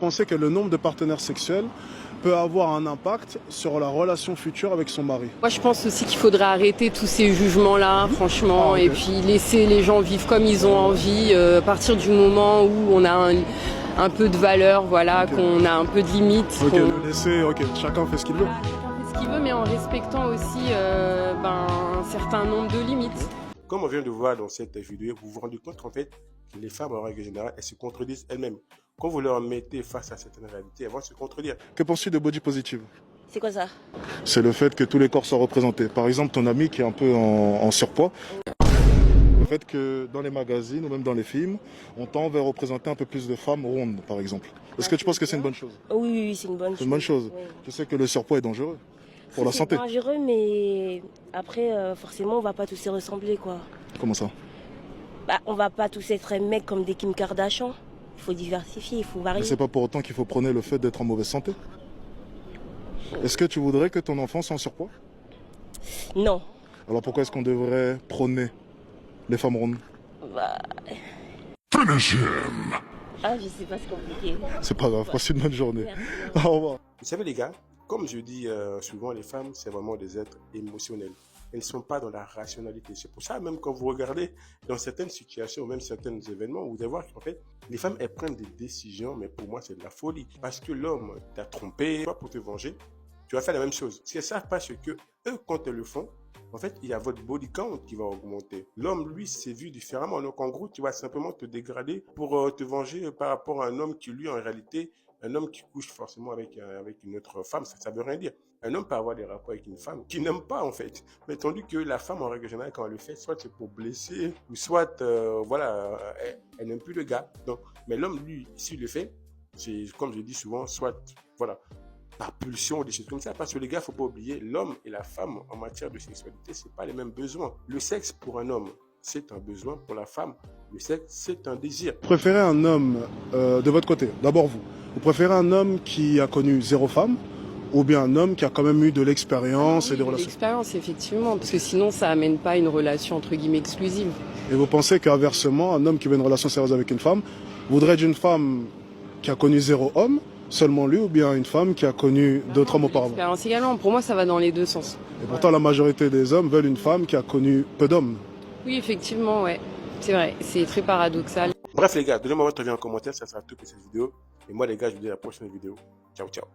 Pensez que le nombre de partenaires sexuels peut avoir un impact sur la relation future avec son mari. Moi, je pense aussi qu'il faudrait arrêter tous ces jugements-là, franchement, et puis laisser les gens vivre comme ils ont envie, à partir du moment où on a un peu de valeur, voilà, qu'on a un peu de limite. Laisser, chacun fait ce qu'il veut. Chacun fait ce qu'il veut, mais en respectant aussi un certain nombre de limites. Comme on vient de voir dans cette vidéo, vous vous rendez compte qu'en fait, les femmes, en règle générale, elles se contredisent elles-mêmes. Quand vous leur mettez face à certaines réalités, elles vont se contredire. Que penses-tu de body positive? C'est quoi ça? C'est le fait que tous les corps soient représentés. Par exemple, ton ami qui est un peu en surpoids. Le fait que dans les magazines ou même dans les films, on tend vers représenter un peu plus de femmes rondes, par exemple. Est-ce que tu penses que c'est une bonne chose? Oui, c'est une bonne chose. C'est une bonne chose. Oui. Tu sais que le surpoids est dangereux pour la santé. C'est dangereux, mais après, forcément, on va pas tous se ressembler, quoi. Comment ça? On va pas tous être mecs comme des Kim Kardashian. Il faut diversifier, il faut varier. Mais c'est pas pour autant qu'il faut prôner le fait d'être en mauvaise santé. Est-ce que tu voudrais que ton enfant soit en surpoids? Non. Alors pourquoi est-ce qu'on devrait prôner les femmes rondes? Finish him! Ah, je sais pas, c'est compliqué. C'est pas grave, passe une bonne journée. Merci. Au revoir. Vous savez les gars, comme je dis souvent, les femmes, c'est vraiment des êtres émotionnels. Elles ne sont pas dans la rationalité. C'est pour ça, même quand vous regardez dans certaines situations, même certains événements, vous allez voir qu'en fait, les femmes, elles prennent des décisions, mais pour moi, c'est de la folie. Parce que l'homme t'a trompé, toi, pour te venger, tu vas faire la même chose. Ce qu'elles savent pas, c'est que eux, quand elles le font, en fait, il y a votre body count qui va augmenter. L'homme, lui, c'est vu différemment. Donc, en gros, tu vas simplement te dégrader pour te venger par rapport à un homme qui, lui, en réalité, un homme qui couche forcément avec une autre femme, ça veut rien dire. Un homme peut avoir des rapports avec une femme qu'il n'aime pas, en fait. Mais tandis que la femme, en règle générale, quand elle le fait, soit c'est pour blesser, ou soit, elle n'aime plus le gars. Donc, mais l'homme, lui, s'il le fait, c'est, comme je dis souvent, soit, voilà, par pulsion, des choses comme ça. Parce que les gars, faut pas oublier, l'homme et la femme, en matière de sexualité, c'est pas les mêmes besoins. Le sexe, pour un homme, c'est un besoin. Pour la femme, le sexe, c'est un désir. Vous préférez un homme, de votre côté, d'abord vous préférez un homme qui a connu 0 femme ou bien un homme qui a quand même eu de l'expérience et des relations? L'expérience, effectivement, parce que sinon, ça amène pas une relation, entre guillemets, exclusive. Et vous pensez qu'inversement, un homme qui veut une relation sérieuse avec une femme voudrait d'une femme qui a connu 0 homme, seulement lui, ou bien une femme qui a connu d'autres hommes auparavant? L'expérience également, pour moi, ça va dans les deux sens. Et pourtant, la majorité des hommes veulent une femme qui a connu peu d'hommes. Oui, effectivement, ouais. C'est vrai, c'est très paradoxal. Bref, les gars, donnez-moi votre avis en commentaire, ça sera tout pour cette vidéo. Et moi, les gars, je vous dis à la prochaine vidéo. Ciao, ciao.